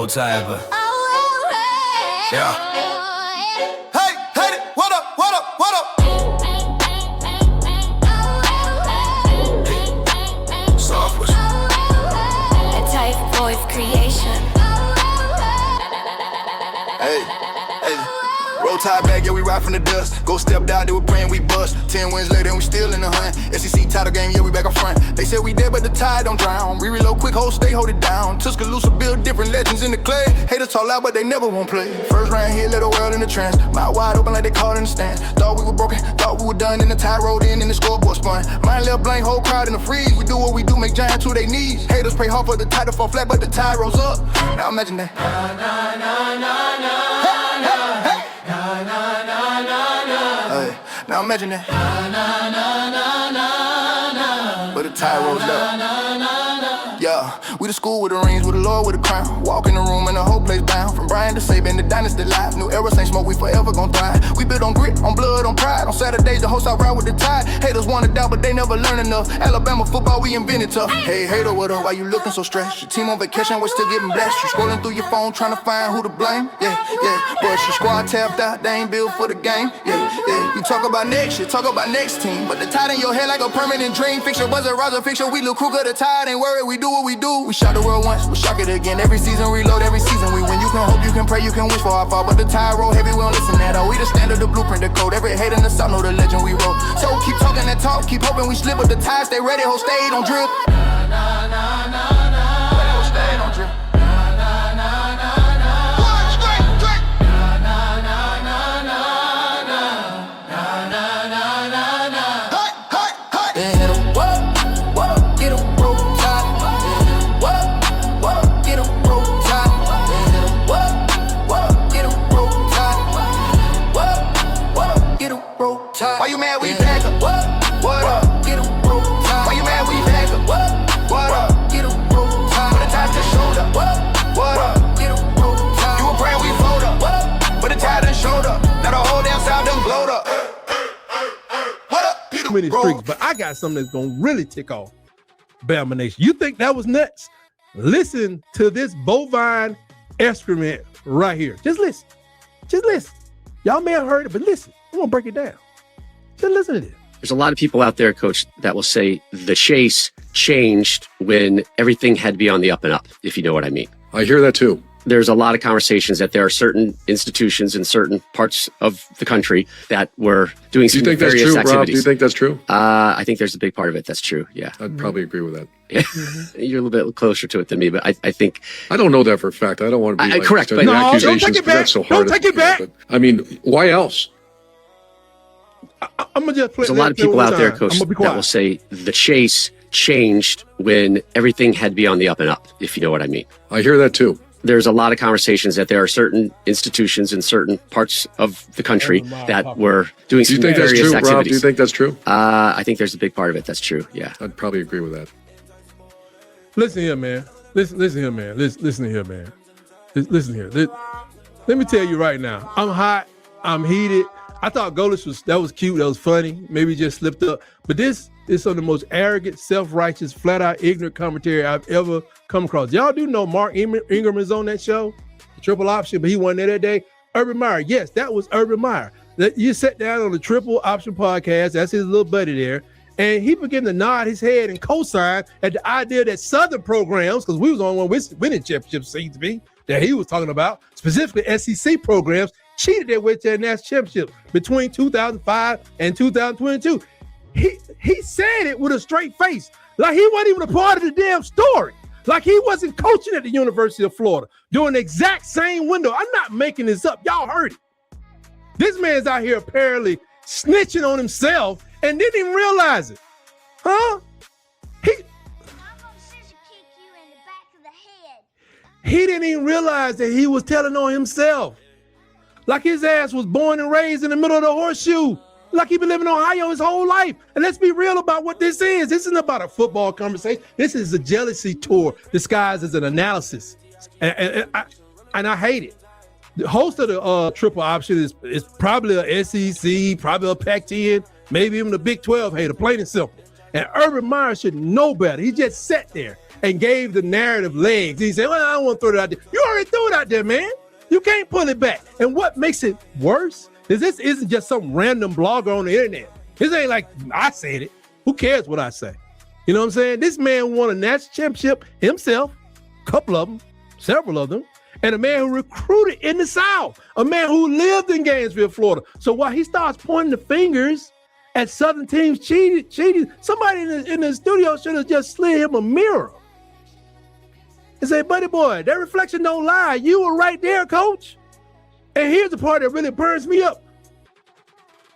roll tide, but yeah. Hey, hey, what up, what up, what up? Soft was A type voice creation. Hey, roll tide back, yeah, we ride from the dust. Go stepped out, they were praying we bust. 10 wins later and we still in the hunt. SEC title game, yeah, we back up front. They said we dead, but the tide don't drown. We reload quick, hold, stay, hold it down. Tuscaloosa build different legends in the clay. Haters talk loud, but they never won't play. First round here, let the world in the trance. Mouth wide open like they caught in the stands. Thought we were broken, thought we were done. And the tide rolled in and the scoreboard spun. Mind left blank, whole crowd in the freeze. We do what we do, make giants to their knees. Haters pray hard for the tide to fall flat, but the tide rolls up. Now imagine that. Now imagine that. But the tide rolls up. Yeah, we the school with the rings, with the Lord with the crown. Walk in the room and the whole place bound. From Brian to Saban, the Dynasty life. New era, ain't smoke, we forever gon' thrive. We built on grit, on blood, on pride. On Saturdays, the host I ride with the tide. Haters wanna doubt, but they never learn enough. Alabama football, we invented tough. Hey, hater, what up? Why you looking so stressed? Your team on vacation, we're still getting blessed. You scrolling through your phone, trying to find who to blame. Yeah, but your squad tapped out, they ain't built for the game. Yeah. You talk about next year, talk about next team. But the tide in your head like a permanent dream. Fix your buzzer, Roger, fix your we look crook of the tide. Ain't worried, we do what we do. We shock the world once, we shock it again. Every season, reload, every season we win. You can hope, you can pray, you can wish for our fall. But the tide roll heavy, we don't listen at all. We the standard, the blueprint, the code. Every hate in the south know the legend we wrote. So keep talking that talk, keep hoping we slip. But the tide stay ready, hold stay, don't drip. Hold stay, don't drip. Why you mad we back up? What up? Get 'em broke time. Why you mad we back up? What up? Get 'em broke time. But the tide just showed up. What up? Get 'em broke time. You were praying we fold up. But the tide done showed up. Now the whole damn south done blowed up. What up? Too many streaks, but I got something that's gonna really tick off Bama Nation. You think that was nuts? Listen to this bovine excrement right here. Just listen. Just listen. Y'all may have heard it, but listen. I'm gonna break it down. Just listen to this. There's a lot of people out there, Coach, that will say the chase changed when everything had to be on the up and up, if you know what I mean. I hear that too. There's a lot of conversations that there are certain institutions in certain parts of the country that were doing some various activities. Do you think that's true, Rob? Do you think that's true? I think there's a big part of it that's true, yeah. I'd probably agree with that. You're a little bit closer to it than me, but I think... I don't know that for a fact. I don't want to be correct, but no, accusations, don't take it back. that's so hard. Don't take it back. But, I mean, why else? I'm gonna just play. There's a lot of people out there, Coach, that will say the chase changed when everything had to be on the up and up, if you know what I mean. I hear that too. There's a lot of conversations that there are certain institutions in certain parts of the country that were doing some various activities. Do you think that's true, Rob? Do you think that's true? I think there's a big part of it that's true, yeah. I'd probably agree with that. Listen here, man. Listen here, man. Listen here, man. Listen here. Let me tell you right now. I'm hot. I'm heated. I thought Golish was cute. That was funny. Maybe just slipped up. But this is some of the most arrogant, self-righteous, flat-out ignorant commentary I've ever come across. Y'all do know Mark Ingram is on that show, Triple Option, but he wasn't there that day. Urban Meyer, yes, that was Urban Meyer. You sat down on the Triple Option podcast. That's his little buddy there. And he began to nod his head and co-sign at the idea that Southern programs, because we was on one winning championship seems to be, that he was talking about, specifically SEC programs, cheated their way to their national championship between 2005 and 2022. He said it with a straight face, like he wasn't even a part of the damn story, like he wasn't coaching at the University of Florida during the exact same window. I'm not making this up. Y'all heard it. This man's out here apparently snitching on himself and didn't even realize it. Huh? He didn't even realize that he was telling on himself. Like his ass was born and raised in the middle of the horseshoe. Like he been living in Ohio his whole life. And let's be real about what this is. This isn't about a football conversation. This is a jealousy tour disguised as an analysis. And I hate it. The host of the Triple Option is probably a SEC, probably a Pac-10, maybe even a Big 12 hater, plain and simple. And Urban Meyer should know better. He just sat there and gave the narrative legs. He said, well, I don't want to throw it out there. You already threw it out there, man. You can't pull it back. And what makes it worse is this isn't just some random blogger on the internet. This ain't like I said it. Who cares what I say? You know what I'm saying? This man won a national championship himself, a couple of them, several of them, and a man who recruited in the South, a man who lived in Gainesville, Florida. So while he starts pointing the fingers at Southern teams cheating, somebody in the studio should have just slid him a mirror and say, buddy boy, that reflection don't lie. You were right there, coach. And here's the part that really burns me up.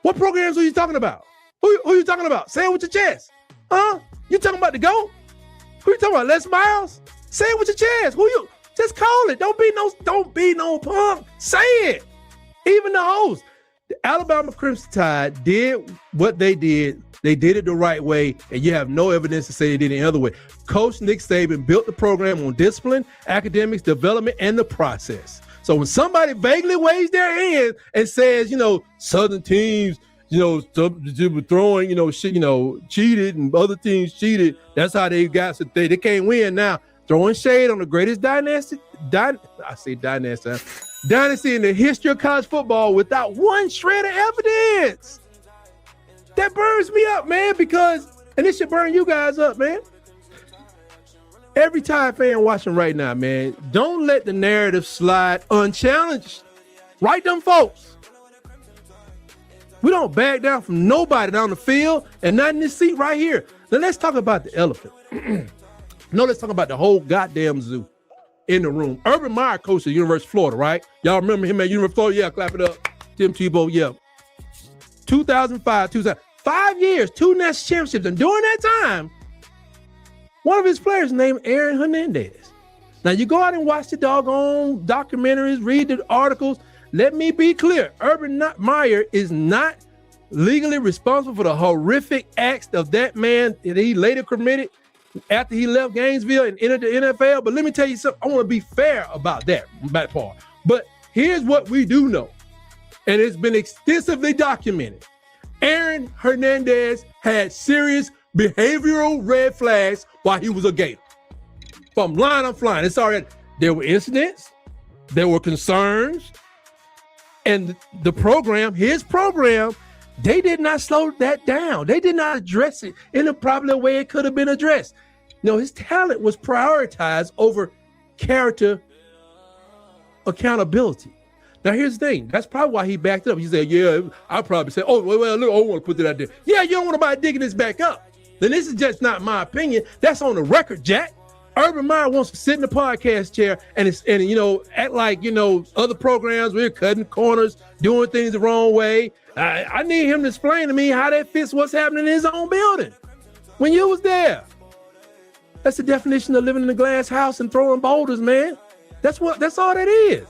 What programs are you talking about? Who are you talking about? Say it with your chest. Huh? You talking about the GOAT? Who you talking about? Les Miles? Say it with your chest. Who you? Just call it. Don't be no punk. Say it. Even the host. The Alabama Crimson Tide did what they did. They did it the right way, and you have no evidence to say they did it any other way. Coach Nick Saban built the program on discipline, academics, development, and the process. So when somebody vaguely waves their hand and says, Southern teams, throwing, shit, cheated and other teams cheated, that's how they got so they can't win now. Throwing shade on the greatest dynasty in the history of college football without one shred of evidence. That burns me up, man, and it should burn you guys up, man. Every Tide fan watching right now, man, don't let the narrative slide unchallenged. Right, them folks? We don't back down from nobody down the field and not in this seat right here. Now let's talk about the elephant. No, let's talk about the whole goddamn zoo in the room. Urban Meyer coached at University of Florida, right? Y'all remember him at University of Florida? Yeah, clap it up. Tim Tebow, yeah. 2005, 5 years, 2 national championships. And during that time, one of his players named Aaron Hernandez. Now, you go out and watch the doggone documentaries, read the articles. Let me be clear. Urban Meyer is not legally responsible for the horrific acts of that man that he later committed after he left Gainesville and entered the NFL. But let me tell you something. I want to be fair about that part. But here's what we do know, and it's been extensively documented. Aaron Hernandez had serious behavioral red flags while he was a Gator. If I'm lying, I'm flying. It's already, there were incidents, there were concerns, and the program, his program, they did not slow that down. They did not address it in the proper way it could have been addressed. His talent was prioritized over character accountability. Now, here's the thing. That's probably why he backed up. He said, yeah, I'll probably say, oh, well, look, I don't want to put that out there. Yeah, you don't want nobody digging this back up. Then this is just not my opinion. That's on the record, Jack. Urban Meyer wants to sit in the podcast chair and act like, other programs, we're cutting corners, doing things the wrong way. I need him to explain to me how that fits what's happening in his own building when you was there. That's the definition of living in a glass house and throwing boulders, man. That's all that is.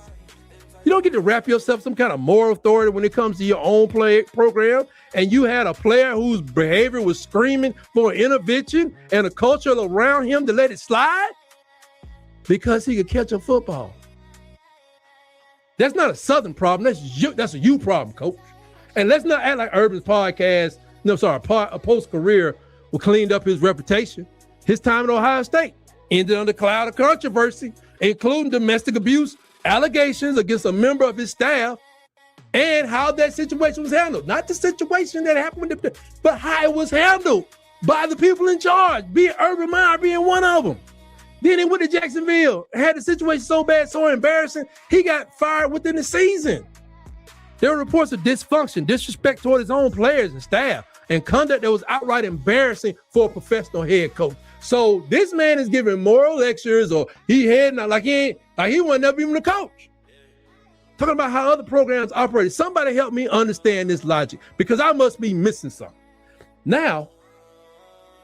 You don't get to wrap yourself some kind of moral authority when it comes to your own program. And you had a player whose behavior was screaming for an intervention and a culture around him to let it slide because he could catch a football. That's not a Southern problem. That's a you problem, coach. And let's not act like Urban's podcast, a post-career cleaned up his reputation. His time at Ohio State ended under a cloud of controversy, including domestic abuse allegations against a member of his staff, and how that situation was handled. Not the situation that happened, but how it was handled by the people in charge, be it Urban Meyer being one of them. Then he went to Jacksonville, had the situation so bad, so embarrassing, he got fired within the season. There were reports of dysfunction, disrespect toward his own players and staff, and conduct that was outright embarrassing for a professional head coach. So this man is giving moral lectures, or he wasn't never even a coach. Talking about how other programs operate. Somebody help me understand this logic, because I must be missing something. Now,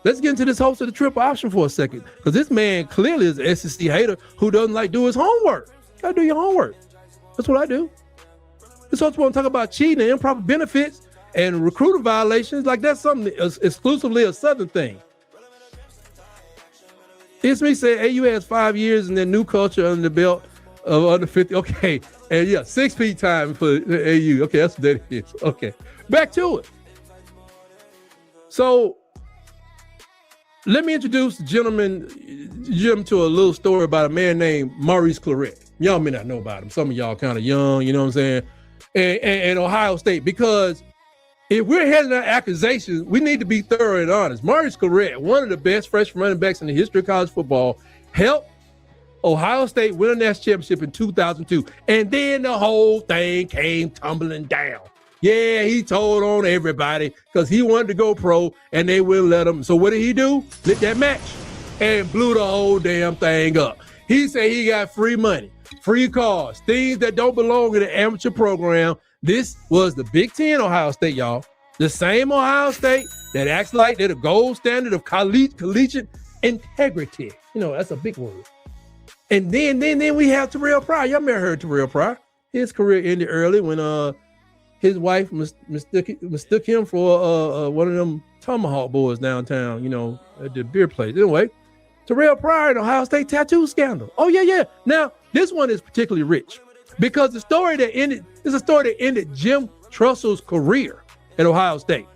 let's get into this host of the triple option for a second, because this man clearly is an SEC hater who doesn't like do his homework. You gotta do your homework. That's what I do. This host want to talk about cheating and improper benefits and recruiter violations like that's something exclusively a Southern thing. It's me saying AU has 5 years and then new culture under the belt of under 50. Okay, and 6P time for AU. Okay, that's what that is. Okay, back to it. So let me introduce Jim, to a little story about a man named Maurice Claret. Y'all may not know about him. Some of y'all kind of young, you know what I'm saying? And Ohio State, because if we're heading out accusations, we need to be thorough and honest. Maurice Claret, one of the best freshman running backs in the history of college football, helped Ohio State win a national championship in 2002. And then the whole thing came tumbling down. Yeah, he told on everybody because he wanted to go pro and they wouldn't let him. So what did he do? Lit that match and blew the whole damn thing up. He said he got free money, free cars, things that don't belong in the amateur program. This was the Big Ten Ohio State, y'all. The same Ohio State that acts like they're the gold standard of collegiate integrity. You know, that's a big word. And then we have Terrell Pryor. Y'all may have heard Terrell Pryor. His career ended early when his wife mistook him for one of them Tomahawk boys downtown, you know, at the beer place. Anyway, Terrell Pryor and Ohio State tattoo scandal. Oh, yeah. Now, this one is particularly rich because the story that ended Jim Trustle's career at Ohio State.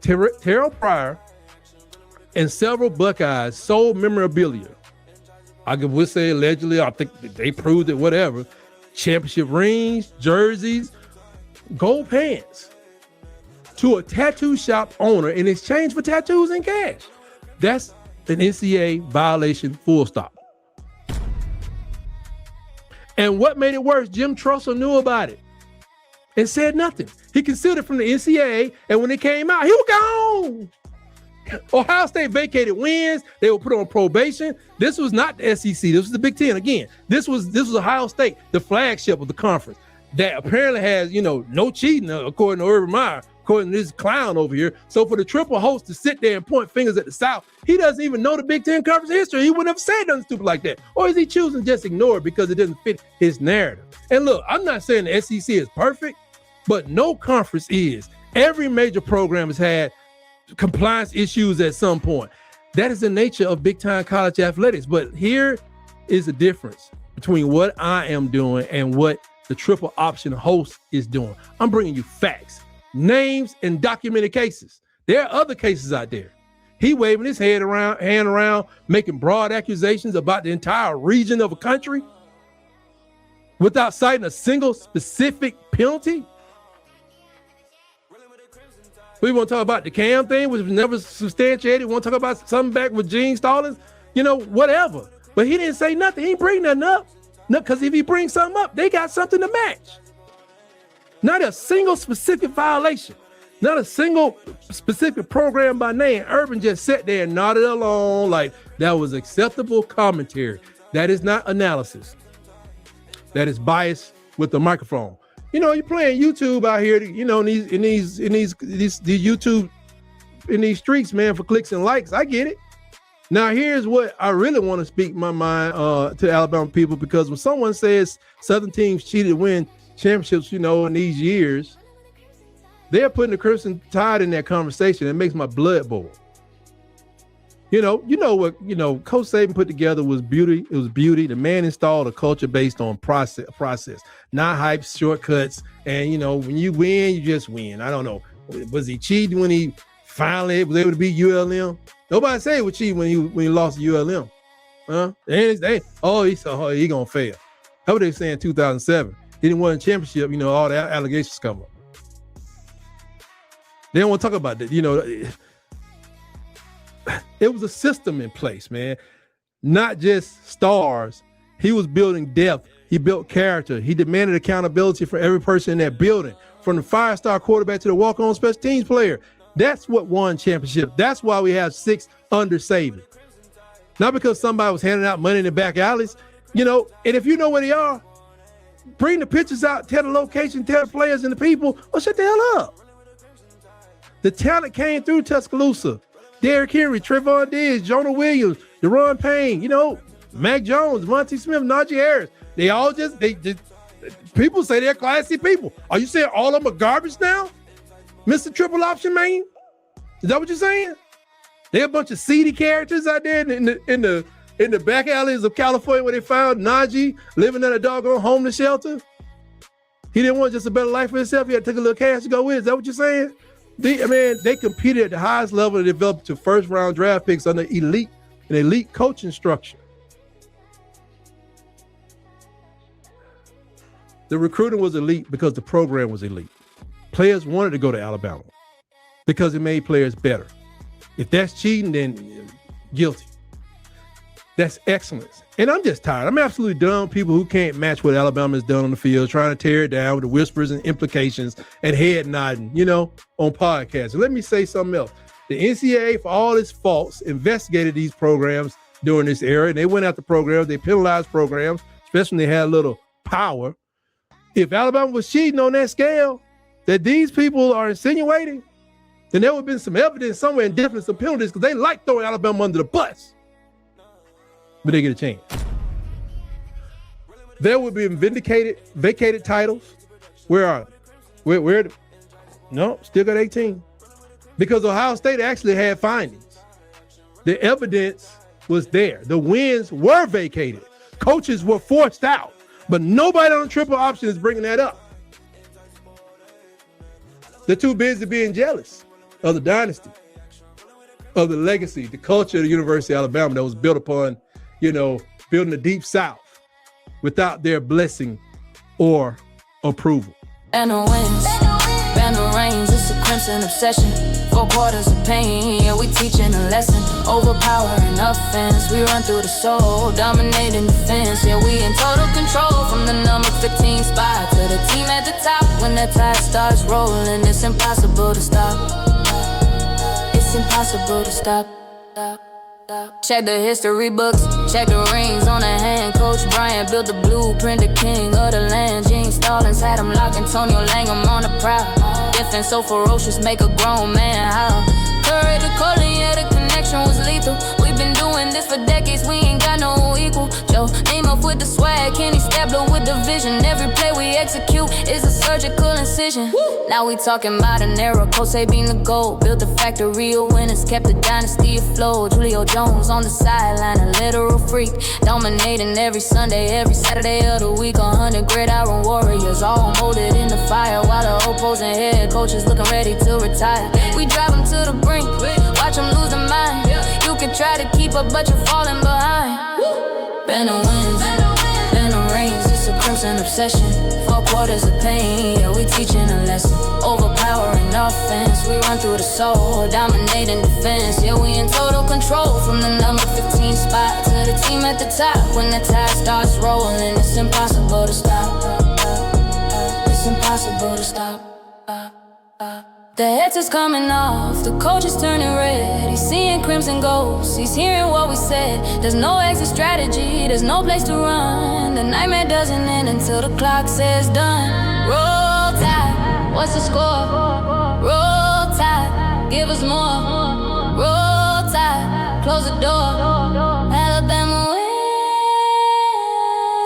Terrell Pryor and several Buckeyes sold memorabilia. I would say allegedly, I think they proved it, whatever. Championship rings, jerseys, gold pants to a tattoo shop owner in exchange for tattoos and cash. That's an NCAA violation, full stop. And what made it worse, Jim Trustle knew about it and said nothing. He concealed it from the NCAA, and when it came out, he was gone. Ohio State vacated wins. They were put on probation. This was not the SEC. This was the Big Ten. Again, this was Ohio State, the flagship of the conference that apparently has, you know, no cheating, according to Urban Meyer, according to this clown over here. So for the triple host to sit there and point fingers at the South, he doesn't even know the Big Ten conference history. He wouldn't have said nothing stupid like that. Or is he choosing to just ignore it because it doesn't fit his narrative? And look, I'm not saying the SEC is perfect, but no conference is. Every major program has had compliance issues at some point. That is the nature of big-time college athletics. But here is the difference between what I am doing and what the triple option host is doing. I'm bringing you facts, names, and documented cases. There are other cases out there. He waving his hand around, making broad accusations about the entire region of a country without citing a single specific penalty. We want to talk about the Cam thing, which was never substantiated. We want to talk about something back with Gene Stallings, you know, whatever. But he didn't say nothing. He didn't bring nothing up. No, because if he brings something up, they got something to match. Not a single specific violation. Not a single specific program by name. Urban just sat there and nodded along like that was acceptable commentary. That is not analysis. That is bias with the microphone. You know, you're playing YouTube out here, you know, in these YouTube, in these streets, man, for clicks and likes. I get it. Now, here's what I really want to speak my mind to Alabama people, because when someone says Southern teams cheated to win championships, you know, in these years, they're putting the Crimson Tide in that conversation. It makes my blood boil. You know what, Coach Saban put together was beauty. It was beauty. The man installed a culture based on process, not hype, shortcuts. And, you know, when you win, you just win. I don't know. Was he cheating when he finally was able to beat ULM? Nobody said he was cheating when he lost to ULM. Huh? He going to fail. How were they saying in 2007? He didn't win a championship, you know, all the allegations come up. They don't want to talk about that, you know. It was a system in place, man. Not just stars. He was building depth. He built character. He demanded accountability for every person in that building, from the five-star quarterback to the walk-on special teams player. That's what won championship. That's why we have 6 under Saban. Not because somebody was handing out money in the back alleys, you know. And if you know where they are, bring the pictures out, tell the location, tell the players and the people, or shut the hell up. The talent came through Tuscaloosa. Derrick Henry, Trevon Diggs, Jonah Williams, Deron Payne, you know, Mac Jones, Monty Smith, Najee Harris. They just people say they're classy people. Are you saying all of them are garbage now? Mr. Triple Option, man? Is that what you're saying? They're a bunch of seedy characters out there in the back alleys of California where they found Najee living in a doggone homeless shelter. He didn't want just a better life for himself. He had to take a little cash to go with it. Is that what you're saying? They competed at the highest level and developed to first-round draft picks under an elite coaching structure. The recruiting was elite because the program was elite. Players wanted to go to Alabama because it made players better. If that's cheating, then guilty. That's excellence. And I'm just tired. I'm absolutely done with people who can't match what Alabama has done on the field, trying to tear it down with the whispers and implications and head nodding, on podcasts. And let me say something else. The NCAA, for all its faults, investigated these programs during this era, and they went after programs. They penalized programs, especially when they had a little power. If Alabama was cheating on that scale that these people are insinuating, then there would have been some evidence somewhere and definitely some penalties because they like throwing Alabama under the bus. But they get a chance. There would be vacated titles. Where are they? Where? No, still got 18. Because Ohio State actually had findings. The evidence was there. The wins were vacated. Coaches were forced out. But nobody on the triple option is bringing that up. They're too busy being jealous of the dynasty, of the legacy, the culture of the University of Alabama that was built upon, building the Deep South without their blessing or approval. And the winds, and the rains, it's a crimson obsession. 4 quarters of pain, yeah, we teaching a lesson. Overpowering offense, we run through the soul, dominating defense. Yeah, we in total control from the number 15 spot to the team at the top. When that tide starts rolling, it's impossible to stop. It's impossible to stop. Check the history books, check the rings on the hand. Coach Bryant built the blueprint, the king of the land. Gene Stallings had him locked, Antonio Langham on the prowl. Defense so ferocious, make a grown man howl. Curry the calling, yeah, the connection was lethal. We've been doing this for decades, we ain't got no equal. Joe Namath with the swag, Kenny Stabler with the vision. Every play we execute is a surgical incision. Now we talking modern era, Coach Saban the GOAT. Built a factory of winners, kept the dynasty afloat. Julio Jones on the sideline, a literal freak. Dominating every Sunday, every Saturday of the week. 100 gridiron warriors, all molded in the fire. While the opposing head coaches looking ready to retire. We drive them to the brink, watch them lose their mind. You can try to keep up, but you're falling behind. Bend the winds, bend the rains, it's a crimson obsession. 4 quarters of pain, yeah, we teaching a lesson. Overpowering offense, we run through the soul, dominating defense. Yeah, we in total control from the number 15 spot to the team at the top. When the tide starts rolling, it's impossible to stop. It's impossible to stop. The heads is coming off, the coach is turning red. He's seeing crimson ghosts, he's hearing what we said. There's no exit strategy, there's no place to run. The nightmare doesn't end until the clock says done. Roll Tide, what's the score? Roll Tide, give us more. Roll Tide, close the door. Alabama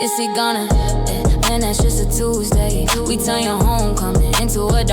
win. Is he gonna? Man, that's just a Tuesday. We turn your homecoming into a dark.